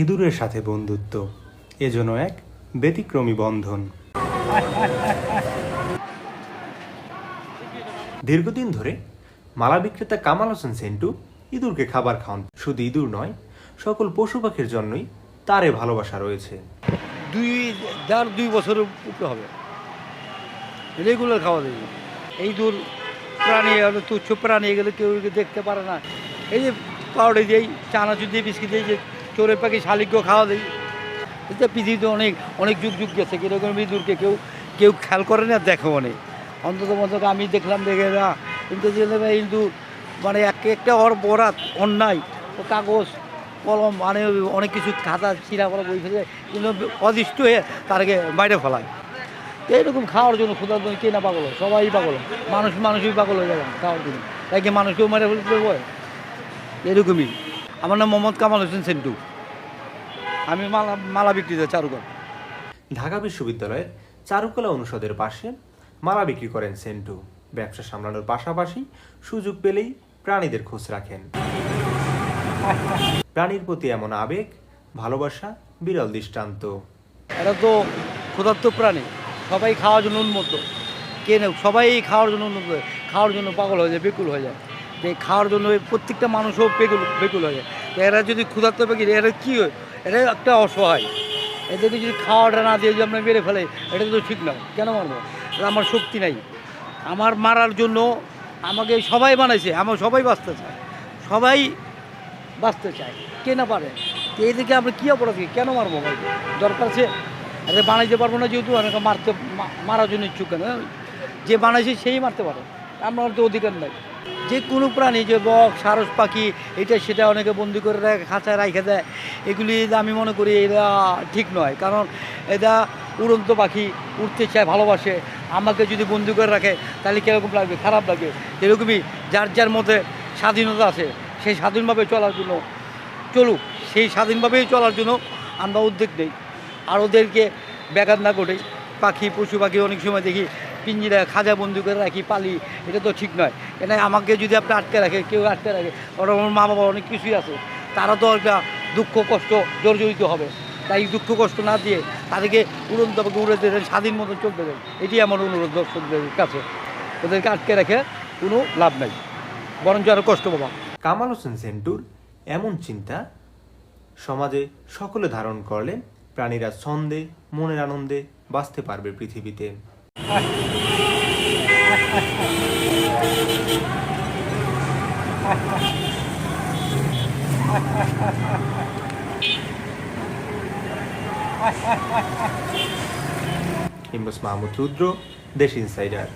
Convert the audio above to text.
ইঁদুরের সাথে বন্ধুত্ব এজন্য এক ব্যতিক্রমী বন্ধন। দীর্ঘদিন ধরে মালা বিক্রেতা কামাল হোসেন সেন্টু ইঁদুরকে খাবার খাওয়ান। শুধু ইঁদুর নয়, সকল পশু পাখির জন্যই তারে ভালোবাসা রয়েছে। 2 বছরের উপরে হবে রেগুলার খাওয়া দেয়। এই দূর প্রাণী তুচ্ছ প্রাণী এগুলো কেউ দেখতে পারে না। এই যে পাউডার দিই, চানাচুর দিয়ে, বিস্কিট দিয়ে, যে চোরের পাখি শালিককেও খাওয়া দেয়। এটা পৃথিবীতে অনেক অনেক যুগ গেছে, কীরকম ইঁদুরকে কেউ কেউ খেয়াল করে না, দেখো অনেক অন্তত আমি দেখলাম, দেখে না। কিন্তু ইঁদুর মানে একটা অপরাধ, অন্যায়, ও কাগজ কলম মানে অনেক কিছু খাতা ছিঁড়া করা বই ফেলে, কিন্তু অদৃষ্ট হয়ে তারকে বাইরে ফেলায়। এইরকম খাওয়ার জন্য ক্ষুধার জন্য কে না পাগল, সবাই পাগল। মানুষই পাগল হয়ে যাবে খাওয়ার জন্য, তাই কি মানুষকেও মেরে ফেলতে হয়। এরকমই। আমার নাম মোহাম্মদ কামাল হোসেন সেন্টু, আমি মালা বিক্রিতে চারুকলা। ঢাকা বিশ্ববিদ্যালয়ের চারুকলা অনুষদের পাশে মালা বিক্রি করেন সেন্টু। ব্যবসা সামলানোর পাশাপাশি সুযোগ পেলেই প্রাণীদের খোঁজ রাখেন। প্রাণীর প্রতি এমন আবেগ, ভালোবাসা বিরল দৃষ্টান্ত। এটা তো ক্ষুধার্ত প্রাণী, সবাই খাওয়ার জন্য উন্মুক্ত। সবাই খাওয়ার জন্য উন্মুক্ত, খাওয়ার জন্য পাগল হয়ে যায়, বেকুল হয়ে যায়। যে খাওয়ার জন্য প্রত্যেকটা মানুষও বেকুল হয়ে যায়। তো এরা যদি ক্ষুধার্ত পাখি, এরা কী হয়, এটা একটা অসহায়। এদেরকে যদি খাওয়াটা না দিয়ে যদি আমরা মেরে ফেলে, এটা তো ঠিক নয়। কেন মারবো? এটা আমার শক্তি নাই। আমার মারার জন্য আমাকে সবাই বানাইছে, আমার সবাই বাঁচতে চায়, সবাই বাঁচতে চায়, কে না পারে। তো এদিকে আমরা কী অপরাধ, কেন মারবো? ভাই দরকার আছে, এটা বানাইতে পারবো না যেহেতু, অনেকে মারার জন্য ইচ্ছুক। কেন? যে বানাইছে সেই মারতে পারে, আমার তো অধিকার নাই। যে কোনো প্রাণী, যে বক, সারস পাখি, এটা সেটা অনেকে বন্দি করে রাখে, খাঁচায় রাখে দেয়। এগুলি আমি মনে করি এটা ঠিক নয়। কারণ এটা উড়ন্ত পাখি, উড়তে চায়, ভালোবাসে। আমাকে যদি বন্দি করে রাখে তাহলে কীরকম লাগবে? খারাপ লাগবে। এরকমই যার মধ্যে স্বাধীনতা আছে, সেই স্বাধীনভাবে চলার জন্য চলুক, সেই স্বাধীনভাবেই চলার জন্য আমরা উদ্যোগ নিই। আর ওদেরকে ব্যাঘাত না ঘটে। পশু পাখি অনেক সময় দেখি পিঞ্জিরা খাঁচা বন্দি করে রাখি, পালি, এটা তো ঠিক নয়। কেন আমাকে যদি আপনি আটকে রাখে, কেউ আটকে রাখে, ওরা আমার মা বাবা অনেক কিছুই আছে, তারা তো একটা দুঃখ কষ্ট জর্জরিত হবে। তাই দুঃখ কষ্ট না দিয়ে তাদেরকে উড়ন্ত পাখি উড়ে দেন, স্বাধীন মতো চলতে দেন। এটি আমার অনুরোধ দর্শকদের কাছে। ওদেরকে আটকে রেখে কোনো লাভ নাই, বরঞ্চ আরও কষ্ট পাবা। কামাল হোসেন সেন্টুর এমন চিন্তা সমাজে সকলে ধারণ করলে প্রাণীরা ছন্দে, মনের আনন্দে বাঁচতে পারবে পৃথিবীতে। ইমরোজ মাহমুদ রুদ্র, দেশ ইনসাইডার।